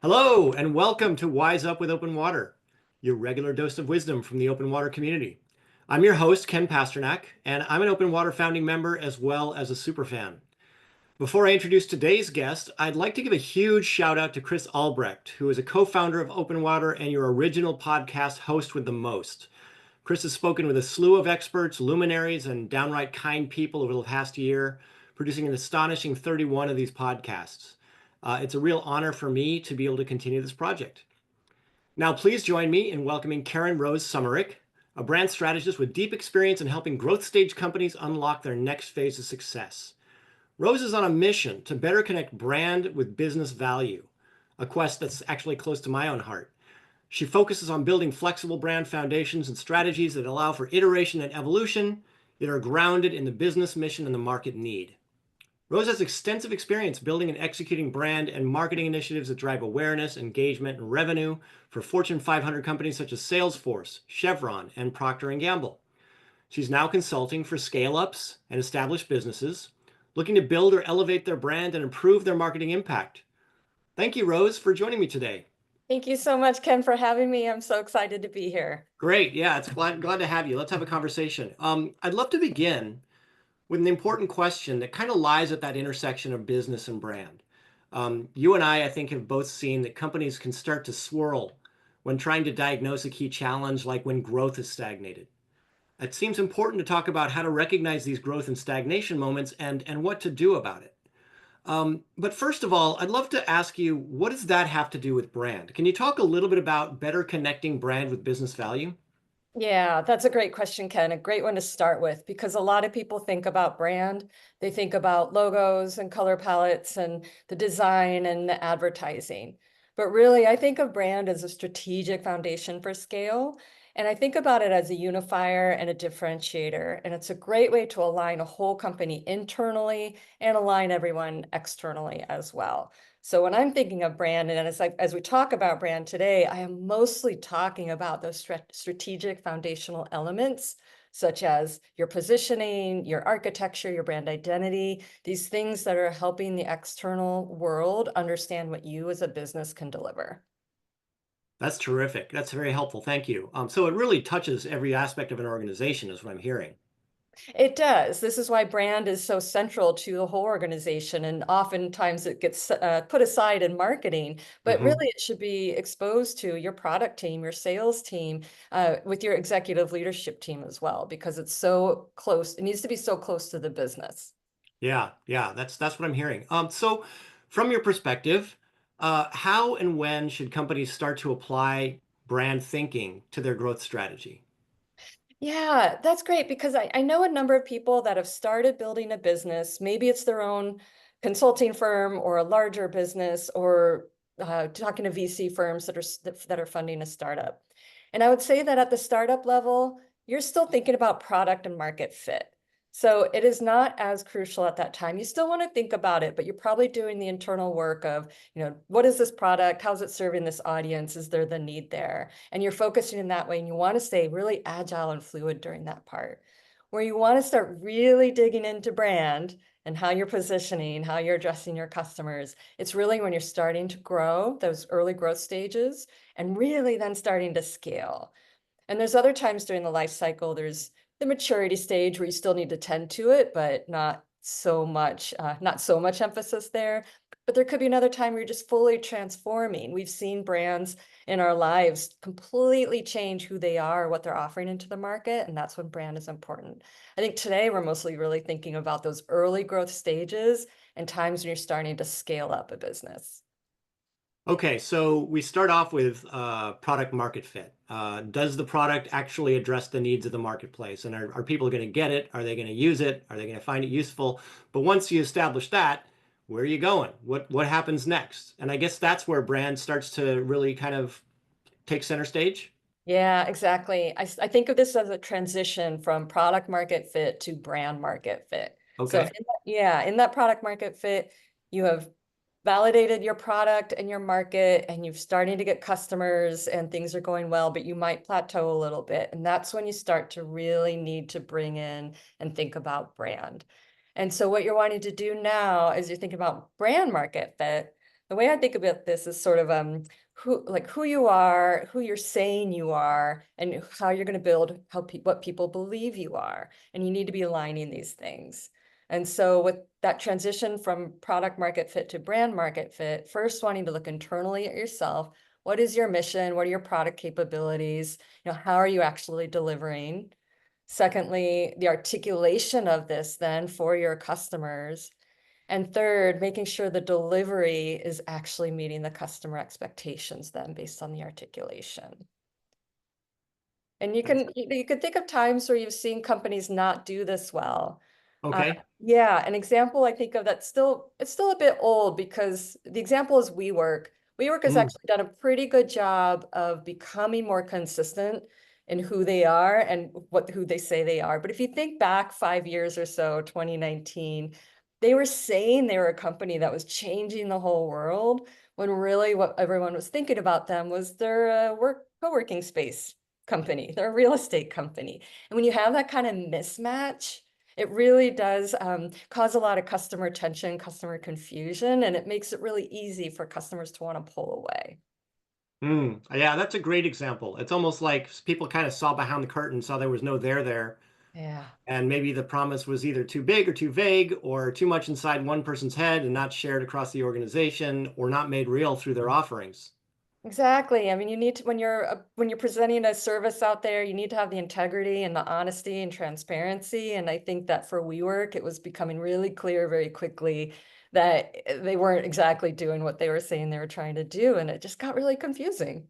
Hello, and welcome to Wise Up with Open Water, your regular dose of wisdom from the open water community. I'm your host, Ken Pasternak, and I'm an Open Water founding member as well as a superfan. Before I introduce today's guest, I'd like to give a huge shout out to Chris Albrecht, who is a co-founder of Open Water and your original podcast host with the most. Chris has spoken with a slew of experts, luminaries, and downright kind people over the past year, producing an astonishing 31 of these podcasts. It's a real honor for me to be able to continue this project. Now, please join me in welcoming Karen Rose Sommerich, a brand strategist with deep experience in helping growth stage companies unlock their next phase of success. Rose is on a mission to better connect brand with business value, a quest that's actually close to my own heart. She focuses on building flexible brand foundations and strategies that allow for iteration and evolution that are grounded in the business mission and the market need. Rose has extensive experience building and executing brand and marketing initiatives that drive awareness, engagement, and revenue for Fortune 500 companies such as Salesforce, Chevron, and Procter & Gamble. She's now consulting for scale-ups and established businesses, looking to build or elevate their brand and improve their marketing impact. Thank you, Rose, for joining me today. Thank you so much, Ken, for having me. I'm so excited to be here. Great. Yeah, it's glad to have you. Let's have a conversation. I'd love to begin with an important question that kind of lies at that intersection of business and brand. You and I think, have both seen that companies can start to swirl when trying to diagnose a key challenge, like when growth is stagnated. It seems important to talk about how to recognize these growth and stagnation moments and what to do about it. But first of all, I'd love to ask you, what does that have to do with brand? Can you talk a little bit about better connecting brand with business value? Yeah, that's a great question, Ken. A great one to start with, because a lot of people think about brand. They think about logos and color palettes and the design and the advertising. But really, I think of brand as a strategic foundation for scale. And I think about it as a unifier and a differentiator. And it's a great way to align a whole company internally and align everyone externally as well. So when I'm thinking of brand, and as we talk about brand today, I am mostly talking about those strategic foundational elements, such as your positioning, your architecture, your brand identity, these things that are helping the external world understand what you as a business can deliver. That's terrific. That's very helpful. Thank you. So it really touches every aspect of an organization, is what I'm hearing. It does. This is why brand is so central to the whole organization, and oftentimes it gets put aside in marketing, but Hmm. really it should be exposed to your product team, your sales team, with your executive leadership team as well, because it's so close. It needs to be so close to the business. Yeah, that's what I'm hearing. So from your perspective, how and when should companies start to apply brand thinking to their growth strategy? Yeah, that's great because I know a number of people that have started building a business. Maybe it's their own consulting firm or a larger business, or talking to VC firms that are funding a startup. And I would say that at the startup level, you're still thinking about product and market fit. So it is not as crucial at that time. You still want to think about it, but you're probably doing the internal work of, what is this product? How's it serving this audience? Is there the need there? And you're focusing in that way, and you want to stay really agile and fluid during that part. Where you want to start really digging into brand and how you're positioning, how you're addressing your customers, it's really when you're starting to grow, those early growth stages, and really then starting to scale. And there's other times during the life cycle, there's the maturity stage where you still need to tend to it, but not so much emphasis there. But there could be another time where you're just fully transforming. We've seen brands in our lives completely change who they are, what they're offering into the market, and that's when brand is important. I think today we're mostly really thinking about those early growth stages and times when you're starting to scale up a business. Okay, so we start off with product market fit. Does the product actually address the needs of the marketplace? And are people going to get it? Are they going to use it? Are they going to find it useful? But once you establish that, where are you going? What happens next? And I guess that's where brand starts to really kind of take center stage. Yeah, exactly. I think of this as a transition from product market fit to brand market fit. So Okay. in that product market fit, you have validated your product and your market, and you're starting to get customers and things are going well, but you might plateau a little bit. And that's when you start to really need to bring in and think about brand. And so what you're wanting to do now is you're thinking about brand market fit. The way I think about this is sort of who you are, who you're saying you are, and how you're going to build what people believe you are. And you need to be aligning these things. And so with that transition from product market fit to brand market fit, first wanting to look internally at yourself. What is your mission? What are your product capabilities? How are you actually delivering? Secondly, the articulation of this then for your customers. And third, making sure the delivery is actually meeting the customer expectations then based on the articulation. And you can think of times where you've seen companies not do this well. Okay. Yeah, an example I think of that's it's still a bit old because the example is WeWork. WeWork has Mm, actually done a pretty good job of becoming more consistent in who they are and who they say they are. But if you think back 5 years or so, 2019, they were saying they were a company that was changing the whole world when really what everyone was thinking about them was they're a co-working space company, they're a real estate company. And when you have that kind of mismatch, it really does cause a lot of customer tension, customer confusion, and it makes it really easy for customers to want to pull away. yeah, that's a great example. It's almost like people kind of saw behind the curtain, saw there was no there, Yeah. and maybe the promise was either too big or too vague, or too much inside one person's head and not shared across the organization, or not made real through their offerings. Exactly. I mean, you need to when you're presenting a service out there, you need to have the integrity and the honesty and transparency. And I think that for WeWork, it was becoming really clear very quickly that they weren't exactly doing what they were saying they were trying to do, and it just got really confusing.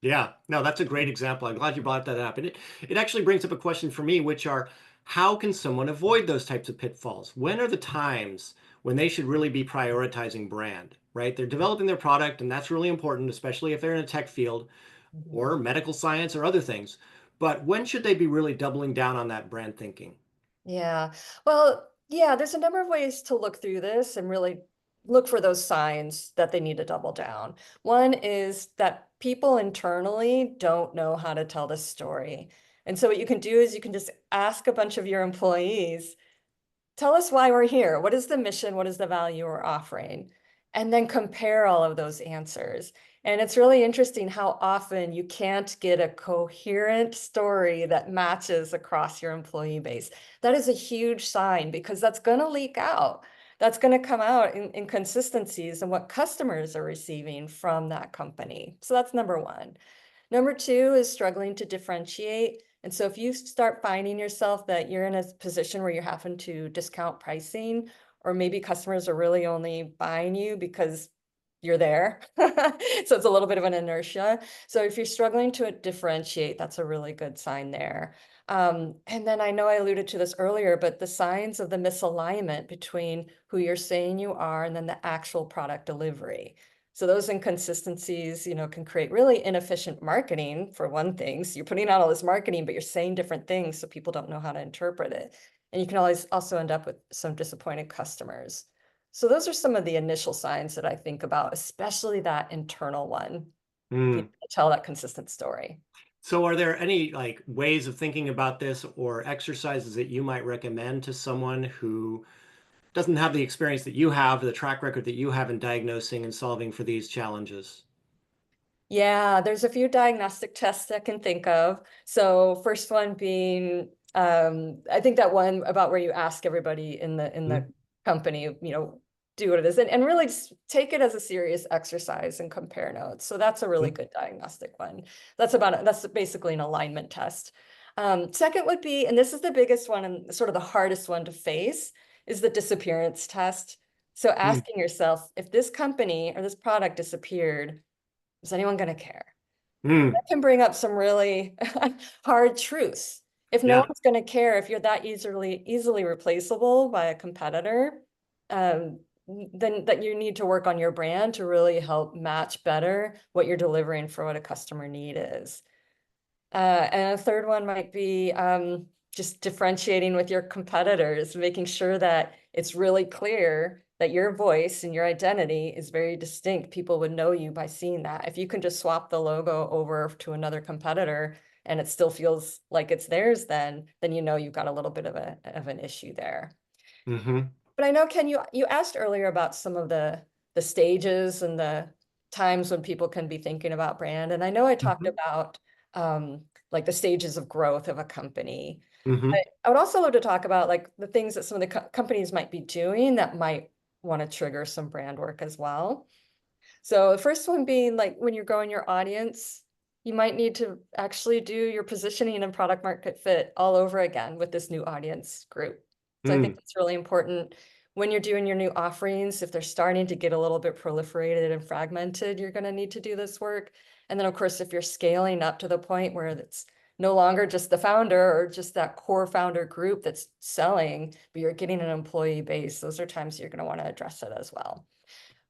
Yeah, no, that's a great example. I'm glad you brought that up. And it actually brings up a question for me, which are how can someone avoid those types of pitfalls? When are the times when they should really be prioritizing brand, right? They're developing their product, and that's really important, especially if they're in a tech field Mhm. or medical science or other things. But when should they be really doubling down on that brand thinking? Yeah. Well, yeah, there's a number of ways to look through this and really look for those signs that they need to double down. One is that people internally don't know how to tell this story. And so what you can do is you can just ask a bunch of your employees, tell us why we're here. What is the mission? What is the value we're offering? And then compare all of those answers. And it's really interesting how often you can't get a coherent story that matches across your employee base. That is a huge sign because that's going to leak out. That's going to come out in inconsistencies in what customers are receiving from that company. So that's number one. Number two is struggling to differentiate. And so if you start finding yourself that you're in a position where you're having to discount pricing, or maybe customers are really only buying you because you're there. So it's a little bit of an inertia. So if you're struggling to differentiate, that's a really good sign there. And then I know I alluded to this earlier, but the signs of the misalignment between who you're saying you are and then the actual product delivery. So those inconsistencies, can create really inefficient marketing for one thing. So you're putting out all this marketing, but you're saying different things so people don't know how to interpret it. And you can always also end up with some disappointed customers. So those are some of the initial signs that I think about, especially that internal one, Hmm. tell that consistent story. So are there any like ways of thinking about this or exercises that you might recommend to someone who doesn't have the experience that you have, the track record that you have in diagnosing and solving for these challenges? Yeah, there's a few diagnostic tests I can think of. So first one being, I think that one about where you ask everybody in the Hmm. company, do what it is, and really just take it as a serious exercise and compare notes. So that's a really good diagnostic one. That's basically an alignment test. Second would be, and this is the biggest one and sort of the hardest one to face, is the disappearance test. So Hmm. asking yourself, if this company or this product disappeared, is anyone going to care? Hmm. That can bring up some really hard truths. If no Yeah. one's going to care, if you're that easily replaceable by a competitor, um, then that you need to work on your brand to really help match better what you're delivering for what a customer need is. And a third one might be just differentiating with your competitors, making sure that it's really clear that your voice and your identity is very distinct. People would know you by seeing that. If you can just swap the logo over to another competitor and it still feels like it's theirs, then you've got a little bit of an issue there. Hmm. But I know, Ken, you asked earlier about some of the the stages and the times when people can be thinking about brand. And I know I talked Mhm. about like the stages of growth of a company. Mhm. But I would also love to talk about like the things that some of the companies might be doing that might want to trigger some brand work as well. So the first one being like when you're growing your audience, you might need to actually do your positioning and product market fit all over again with this new audience group. So I think Mm. it's really important when you're doing your new offerings, if they're starting to get a little bit proliferated and fragmented, you're going to need to do this work. And then of course, if you're scaling up to the point where it's no longer just the founder or just that core founder group that's selling, but you're getting an employee base, those are times you're going to want to address it as well.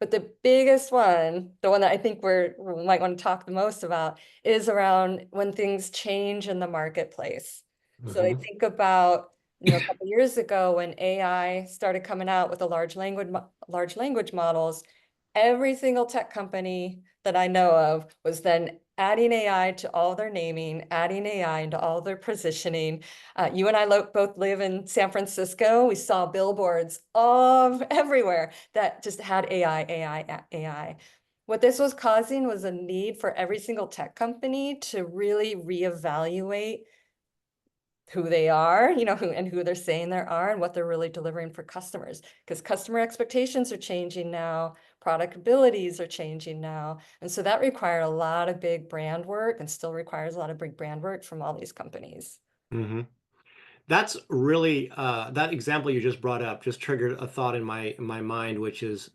But the biggest one, the one that I think we might want to talk the most about, is around when things change in the marketplace. So I Mhm. think about, a couple years ago when AI started coming out with the large language models, every single tech company that I know of was then adding AI to all their naming, adding AI into all their positioning. You and I both live in San Francisco. We saw billboards of everywhere that just had AI, AI, AI. What this was causing was a need for every single tech company to really reevaluate who they are, who they're saying they are and what they're really delivering for customers. Because customer expectations are changing now, product abilities are changing now. And so that required a lot of big brand work and still requires a lot of big brand work from all these companies. Mhm. That's really that example you just brought up just triggered a thought in my mind, which is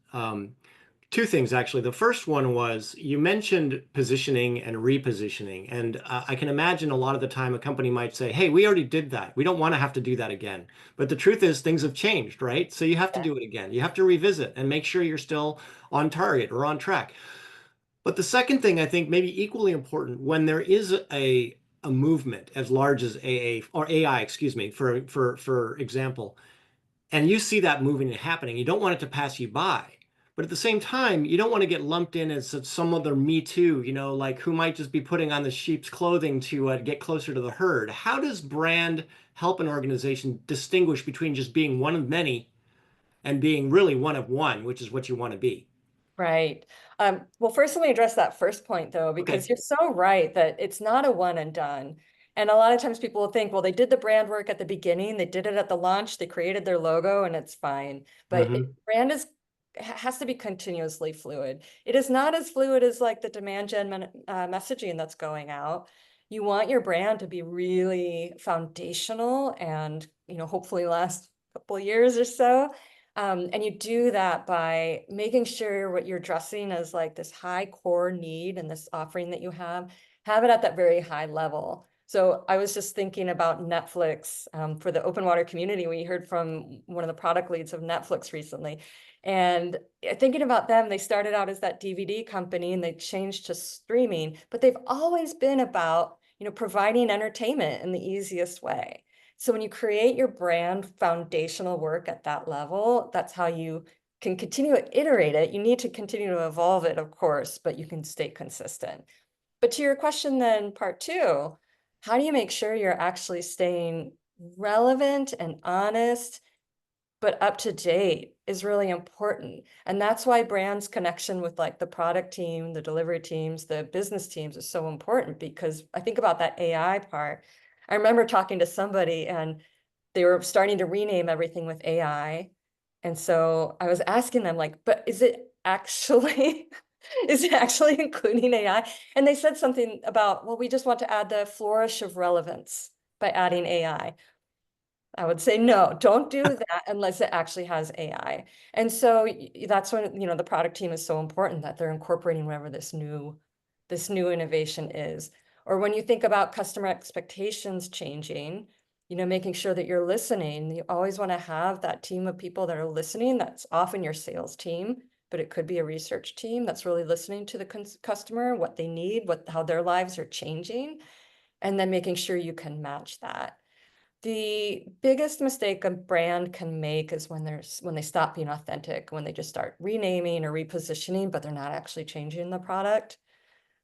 two things actually. The first one was you mentioned positioning and repositioning, and I can imagine a lot of the time a company might say, "Hey, we already did that. We don't want to have to do that again." But the truth is, things have changed, right? So you have to Yeah. do it again. You have to revisit and make sure you're still on target or on track. But the second thing I think maybe equally important when there is a movement as large as AA or AI, excuse me, for example, and you see that moving and happening, you don't want it to pass you by. But at the same time, you don't want to get lumped in as some other Me Too, like who might just be putting on the sheep's clothing to get closer to the herd. How does brand help an organization distinguish between just being one of many and being really one of one, which is what you want to be? Right. Well, first, let me address that first point, though, because Okay. you're so right that it's not a one and done. And a lot of times people will think, well, they did the brand work at the beginning, they did it at the launch, they created their logo, and it's fine. But Hmm. brand has to be continuously fluid. It is not as fluid as like the demand gen messaging that's going out. You want your brand to be really foundational and, hopefully last a couple of years or so. And you do that by making sure what you're addressing is like this high core need and this offering that you have it at that very high level. So I was just thinking about Netflix for the open water community. We heard from one of the product leads of Netflix recently. And thinking about them, they started out as that DVD company and they changed to streaming, but they've always been about, providing entertainment in the easiest way. So when you create your brand foundational work at that level, that's how you can continue to iterate it. You need to continue to evolve it, of course, but you can stay consistent. But to your question then, part two, how do you make sure you're actually staying relevant and honest but up to date is really important. And that's why brands connection with like the product team, the delivery teams, the business teams is so important because I think about that AI part. I remember talking to somebody and they were starting to rename everything with AI. And so I was asking them like, but is it actually is it actually including AI? And they said something about, well, we just want to add the flourish of relevance by adding AI. I would say no, don't do that unless it actually has AI. And so that's when, the product team is so important that they're incorporating whatever this new innovation is. Or when you think about customer expectations changing, making sure that you're listening, you always want to have that team of people that are listening. That's often your sales team, but it could be a research team that's really listening to the customer, what they need, how their lives are changing, and then making sure you can match that. The biggest mistake a brand can make is when they stop being authentic, when they just start renaming or repositioning, but they're not actually changing the product.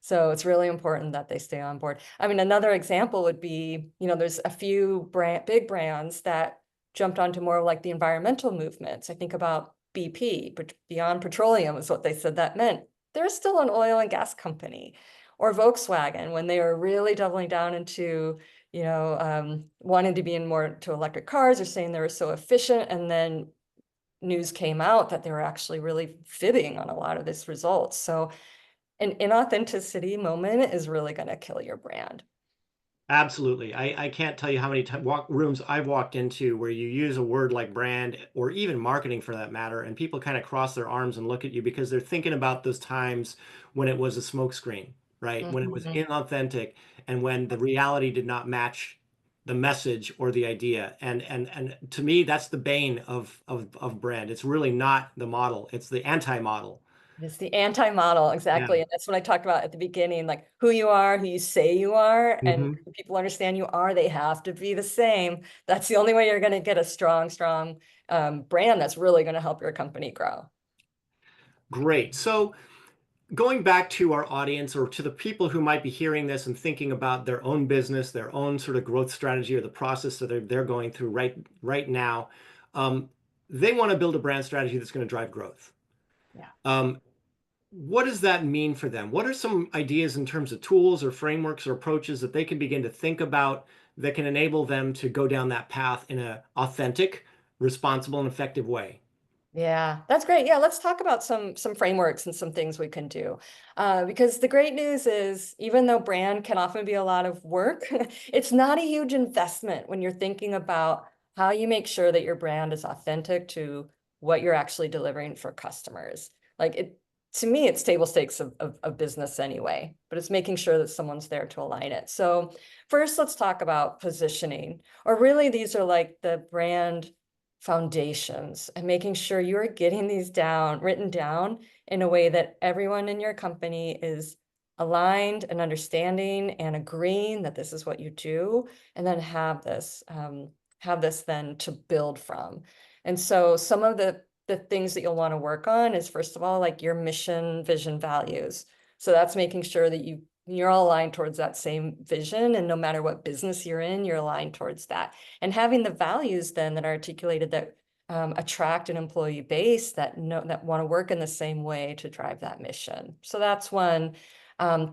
So it's really important that they stay on board. I mean, another example would be, there's a few big brands that jumped onto more like the environmental movements. I think about BP, but Beyond Petroleum is what they said that meant. They're still an oil and gas company. Or Volkswagen, when they were really doubling down into, wanting to be in more to electric cars, or saying they were so efficient, and then news came out that they were actually really fibbing on a lot of this results. So an inauthenticity moment is really going to kill your brand. Absolutely. I can't tell you how many rooms I've walked into where you use a word like brand or even marketing for that matter, and people kind of cross their arms and look at you because they're thinking about those times when it was a smokescreen, right? When it was Mhm. inauthentic and when the reality did not match the message or the idea. And to me, that's the bane of brand. It's really not the model, it's the anti-model. It's the anti-model, Yeah. exactly. And that's what I talked about at the beginning, like who you are, who you say you are, and Hmm. who people understand you are, they have to be the same. That's the only way you're going to get a strong, strong brand that's really going to help your company grow. Great. So going back to our audience or to the people who might be hearing this and thinking about their own business, their own sort of growth strategy or the process that they're going through right now, um, they want to build a brand strategy that's going to drive growth. Yeah. Um, what does that mean for them? What are some ideas in terms of tools or frameworks or approaches that they can begin to think about that can enable them to go down that path in an authentic, responsible, and effective way? Yeah, that's great. Yeah, let's talk about some frameworks and some things we can do. Because the great news is, even though brand can often be a lot of work, it's not a huge investment when you're thinking about how you make sure that your brand is authentic to what you're actually delivering for customers. Like it, to me, it's table stakes of business anyway, but it's making sure that someone's there to align it. So first, let's talk about positioning, or really these are like the brand foundations, and making sure you're getting these written down in a way that everyone in your company is aligned and understanding and agreeing that this is what you do, and then have this then to build from. And so some of the things that you'll want to work on is, first of all, like your mission, vision, values. So that's making sure that you're all aligned towards that same vision, and no matter what business you're in, you're aligned towards that. And having the values then that are articulated that attract an employee base that want to work in the same way to drive that mission. So that's one.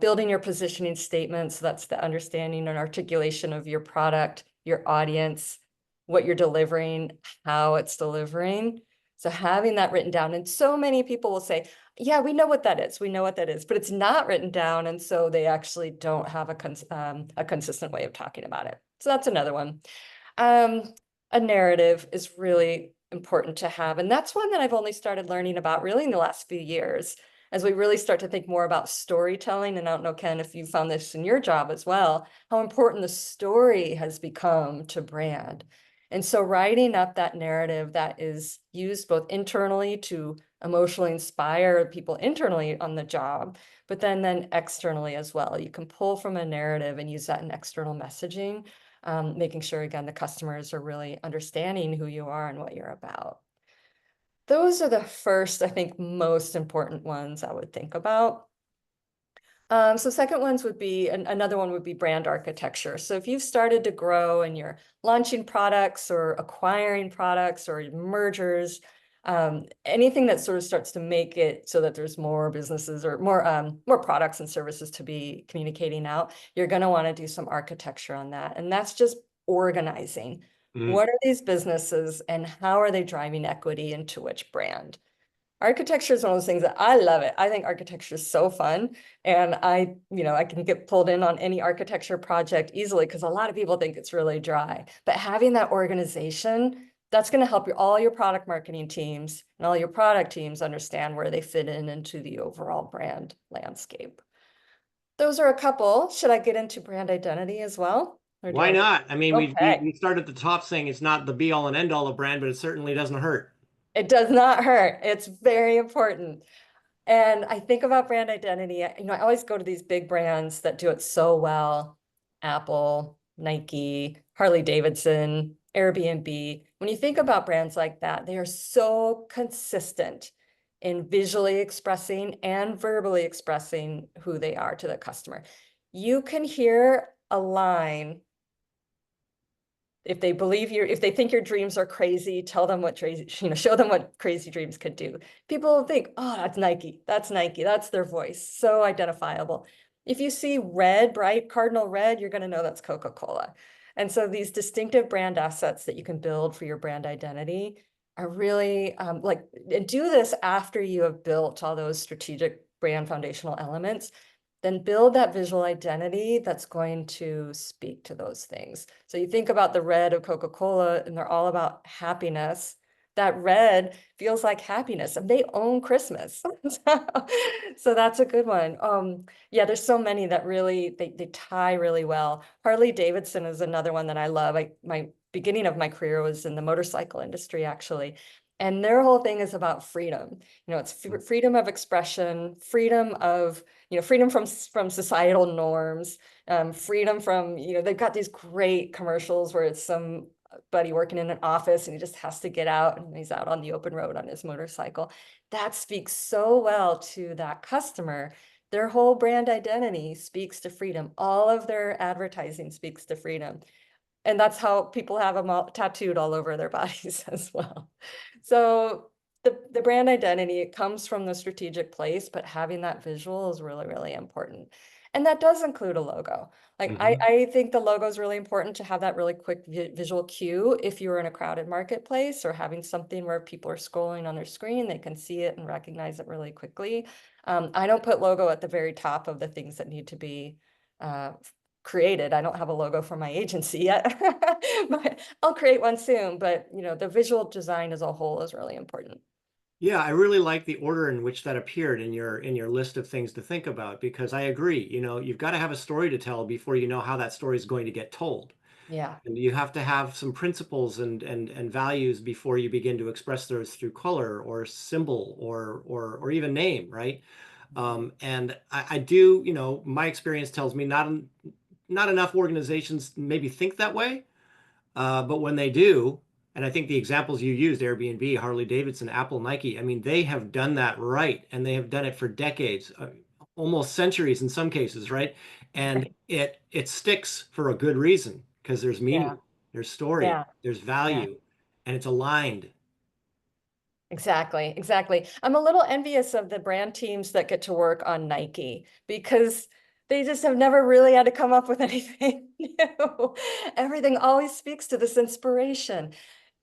Building your positioning statements. So that's the understanding and articulation of your product, your audience, what you're delivering, how it's delivering. So having that written down, and so many people will say, yeah, we know what that is. We know what that is, but it's not written down. And so they actually don't have a consistent way of talking about it. So that's another one. Um, a narrative is really important to have. And that's one that I've only started learning about really in the last few years, as we really start to think more about storytelling. And I don't know, Ken, if you found this in your job as well, how important the story has become to brand. And so writing up that narrative that is used both internally to emotionally inspire people internally on the job, but then externally as well. You can pull from a narrative and use that in external messaging, making sure, again, the customers are really understanding who you are and what you're about. Those are the first, I think, most important ones I would think about. So second ones would be, another one would be brand architecture. So if you've started to grow and you're launching products or acquiring products or mergers, anything that sort of starts to make it so that there's more businesses or more products and services to be communicating out, you're going to want to do some architecture on that. And that's just organizing. Mm. What are these businesses and how are they driving equity into which brand? Architecture is one of those things that I love it. I think architecture is so fun. And I can get pulled in on any architecture project easily because a lot of people think it's really dry. But having that organization, that's going to help all your product marketing teams and all your product teams understand where they fit into the overall brand landscape. Those are a couple. Should I get into brand identity as well? Or do you Why want to? not? I mean, Okay. we start at the top saying it's not the be all and end all of brand, but it certainly doesn't hurt. It does not hurt. It's very important. And I think about brand identity, I always go to these big brands that do it so well. Apple, Nike, Harley Davidson, Airbnb. When you think about brands like that, they are so consistent in visually expressing and verbally expressing who they are to the customer. You can hear a line If they believe you, if they think your dreams are crazy, tell them what crazy, show them what crazy dreams could do. People will think, oh, that's Nike. That's Nike. That's their voice. So identifiable. If you see red, bright cardinal red, you're going to know that's Coca-Cola. And so these distinctive brand assets that you can build for your brand identity are really like, and do this after you have built all those strategic brand foundational elements, then build that visual identity that's going to speak to those things. So you think about the red of Coca-Cola and they're all about happiness. That red feels like happiness and they own Christmas. So that's a good one. Yeah, there's so many that really, they tie really well. Harley Davidson is another one that I love. My beginning of my career was in the motorcycle industry, actually. And their whole thing is about freedom. It's freedom of expression, freedom of freedom from societal norms, freedom from, they've got these great commercials where it's somebody working in an office and he just has to get out and he's out on the open road on his motorcycle. That speaks so well to that customer. Their whole brand identity speaks to freedom. All of their advertising speaks to freedom. And that's how people have them all tattooed all over their bodies as well. So the brand identity, it comes from the strategic place, but having that visual is really, really important. And that does include a logo. Like Hmm. I think the logo is really important to have that really quick visual cue if you're in a crowded marketplace or having something where people are scrolling on their screen, they can see it and recognize it really quickly. I don't put logo at the very top of the things that need to be uh, created. I don't have a logo for my agency yet, but I'll create one soon. But the visual design as a whole is really important. Yeah, I really like the order in which that appeared in your list of things to think about because I agree, you've got to have a story to tell before you know how that story is going to get told. Yeah. And you have to have some principles and values before you begin to express those through color or symbol or even name, right? And I do, my experience tells me not enough organizations maybe think that way. But when they do, and I think the examples you used, Airbnb, Harley Davidson, Apple, Nike, I mean, they have done that right, and they have done it for decades, almost centuries in some cases, right? And Right. it sticks for a good reason because there's Yeah. meaning, there's story, Yeah. there's Yeah. value, and it's aligned. Exactly, exactly. I'm a little envious of the brand teams that get to work on Nike because they just have never really had to come up with anything new. Everything always speaks to this inspiration.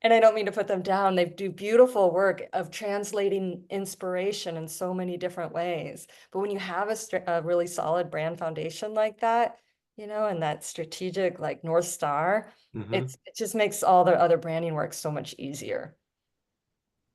And I don't mean to put them down. They do beautiful work of translating inspiration in so many different ways. But when you have a really solid brand foundation like that, and that strategic like North Star, Hmm. it just makes all the other branding work so much easier.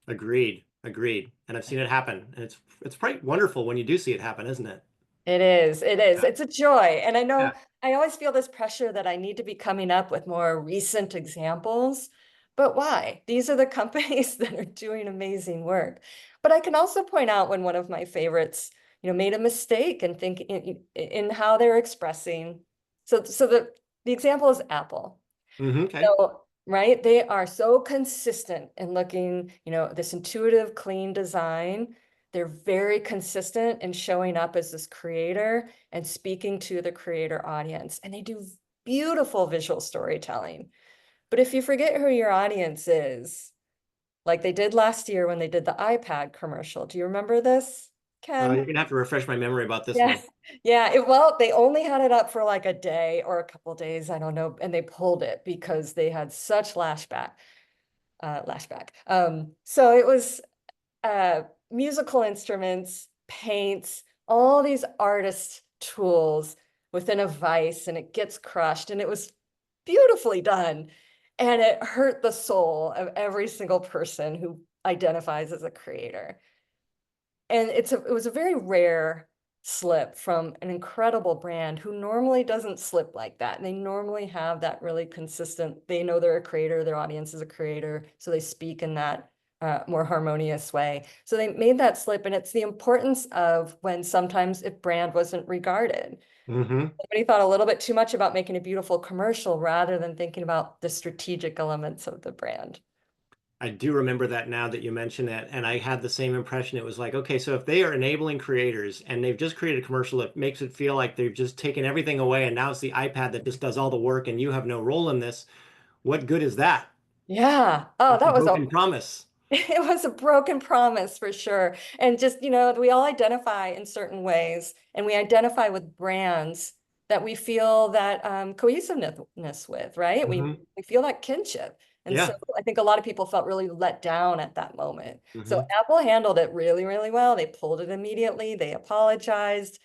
Agreed, agreed. And I've seen it happen, and it's quite wonderful when you do see it happen, isn't it? It is. It is. Yeah. It's a joy. And I Yeah. know I always feel this pressure that I need to be coming up with more recent examples. But why? These are the companies that are doing amazing work. But I can also point out when one of my favorites, made a mistake and think in how they're expressing. So the example is Apple. Okay. So, right, they are so consistent in looking, this intuitive, clean design. They're very consistent in showing up as this creator and speaking to the creator audience. And they do beautiful visual storytelling. But if you forget who your audience is, like they did last year when they did the iPad commercial, do you remember this, You're Ken? gonna have to refresh my memory about this one. Yes. Yeah. Well, they only had it up for like a day or a couple days, I don't know, and they pulled it because they had such lashback. So it was musical instruments, paints, all these artist tools within a vise, and it gets crushed, and it was beautifully done. And it hurt the soul of every single person who identifies as a creator. And it was a very rare slip from an incredible brand who normally doesn't slip like that. And they normally have that really consistent, they know they're a creator, their audience is a creator, so they speak in that more harmonious way. So they made that slip, and it's the importance of when sometimes if brand wasn't regarded. Hmm. Somebody thought a little bit too much about making a beautiful commercial rather than thinking about the strategic elements of the brand. I do remember that now that you mention it, and I had the same impression. It was like, okay, so if they are enabling creators and they've just created a commercial that makes it feel like they've just taken everything away and now it's the iPad that just does all the work and you have no role in this, What good is that? Yeah. Oh, It's a that was a broken promise. it was a broken promise for sure. And just, we all identify in certain ways, and we identify with brands that we feel that cohesiveness with, right? Hmm. We feel that kinship. And so Yeah. I think a lot of people felt really let down at that moment. So Hmm. Apple handled it really, really well. They pulled it immediately. They apologized.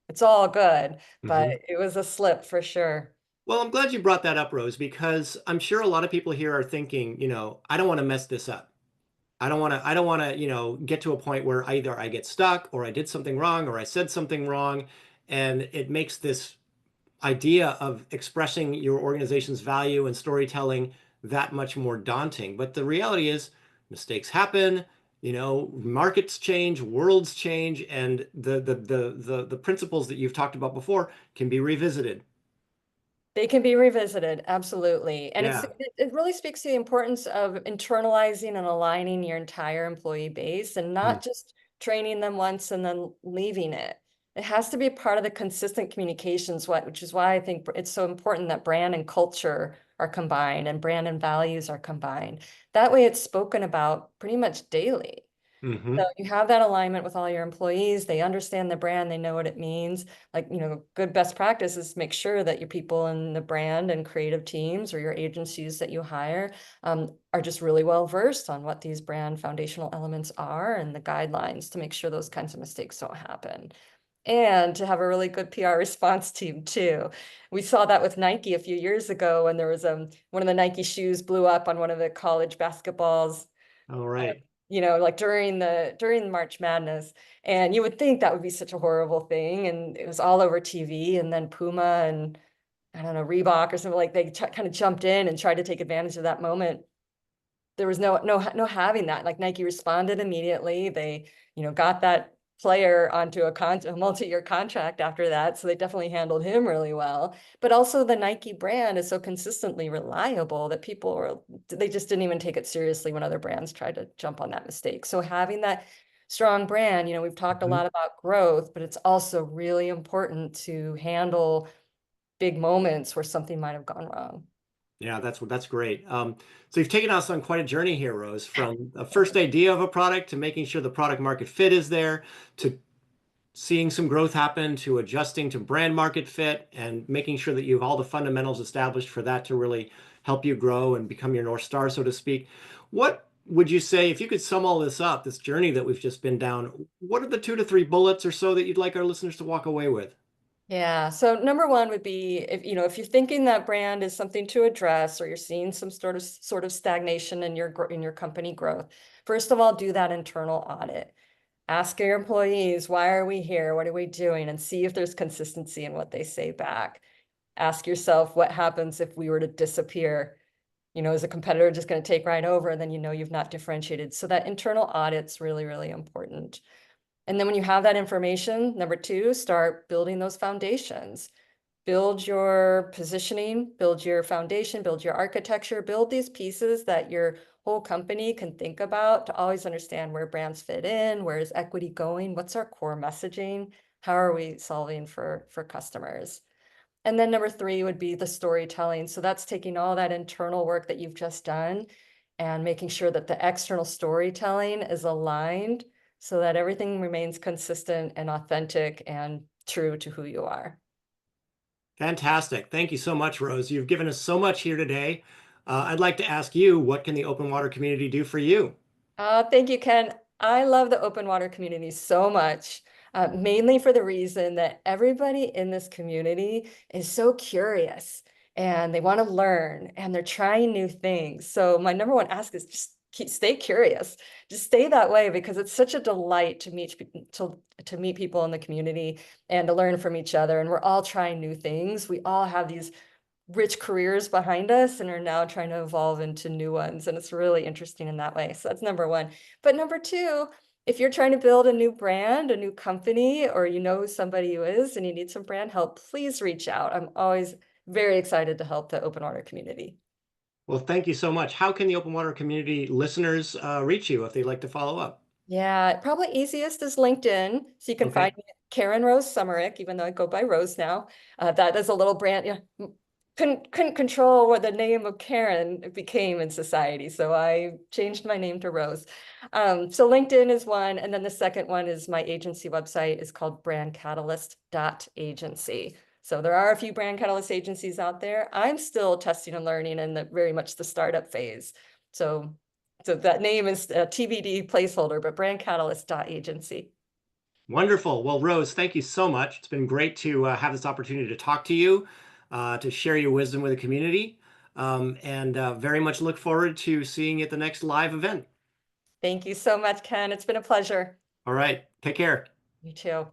It's all good, but Hmm. it was a slip for sure. Well, I'm glad you brought that up, Rose, because I'm sure a lot of people here are thinking, I don't want to mess this up. I don't want to, get to a point where either I get stuck or I did something wrong or I said something wrong. And it makes this idea of expressing your organization's value and storytelling that much more daunting. But the reality is mistakes happen, markets change, worlds change, and the principles that you've talked about before can be revisited. They can be revisited, absolutely. And Yeah. it really speaks to the importance of internalizing and aligning your entire employee base and Mm. not just training them once and then leaving it. It has to be part of the consistent communications, which is why I think it's so important that brand and culture are combined and brand and values are combined. That way it's spoken about pretty much daily. So Hmm. you have that alignment with all your employees. They understand the brand, they know what it means. Like, good best practice is make sure that your people in the brand and creative teams or your agencies that you hire are just really well versed on what these brand foundational elements are and the guidelines to make sure those kinds of mistakes don't happen. And to have a really good PR response team too. We saw that with Nike a few years ago when there was one of the Nike shoes blew up on one of the college basketballs, All uh, right. like during March Madness. And you would think that would be such a horrible thing. And it was all over TV. And then Puma and I don't know, Reebok or something, like they kind of jumped in and tried to take advantage of that moment. There was no having that. Like Nike responded immediately. They, got that player onto a multi-year contract after that. So they definitely handled him really well. But also the Nike brand is so consistently reliable that they just didn't even take it seriously when other brands tried to jump on that mistake. So having that strong brand, we've talked a Mhm. lot about growth, but it's also really important to handle big moments where something might have gone wrong. Yeah, that's great. So you've taken us on quite a journey here, Rose, from a first idea of a product to making sure the product market fit is there, to seeing some growth happen, to adjusting to brand market fit, and making sure that you have all the fundamentals established for that to really help you grow and become your North Star, so to speak. What would you say, if you could sum all this up, this journey that we've just been down, what are the 2 to 3 bullets or so that you'd like our listeners to walk away with? Yeah. So number one would be if you're thinking that brand is something to address or you're seeing some sort of stagnation in your company growth, first of all, do that internal audit. Ask your employees, why are we here? What are we doing? And see if there's consistency in what they say back. Ask yourself what happens if we were to disappear. Is a competitor just going to take right over? And then you've not differentiated. So that internal audit's really, really important. And then when you have that information, number two, start building those foundations. Build your positioning, build your foundation, build your architecture, build these pieces that your whole company can think about to always understand where brands fit in, where is equity going, what's our core messaging, how are we solving for customers. And then number three would be the storytelling. So that's taking all that internal work that you've just done and making sure that the external storytelling is aligned so that everything remains consistent and authentic and true to who you are. Fantastic. Thank you so much, Rose. You've given us so much here today. I'd like to ask you, what can the open water community do for you? Thank you, Ken. I love the open water community so much, mainly for the reason that everybody in this community is so curious and they want to learn and they're trying new things. So my number one ask is just stay curious. Just stay that way because it's such a delight to meet people in the community and to learn from each other. And we're all trying new things. We all have these rich careers behind us and are now trying to evolve into new ones. And it's really interesting in that way. So that's number one. But number two, if you're trying to build a new brand, a new company, or somebody who is and you need some brand help, please reach out. I'm always very excited to help the open water community. Well, thank you so much. How can the open water community listeners reach you if they'd like to follow up? Yeah, probably easiest is LinkedIn. So you can Okay. find me at Karen Rose Sommerich, even though I go by Rose now. That is a little brand. Yeah, couldn't control what the name of Karen became in society, so I changed my name to Rose. So LinkedIn is one, and then the second one is my agency website is called brandcatalyst.agency. So there are a few Brand Catalyst agencies out there. I'm still testing and learning in very much the startup phase. So that name is a TBD placeholder, but brandcatalyst.agency. Wonderful. Well, Rose, thank you so much. It's been great to have this opportunity to talk to you, to share your wisdom with the community, and very much look forward to seeing you at the next live event. Thank you so much, Ken. It's been a pleasure. All right. Take care. You too.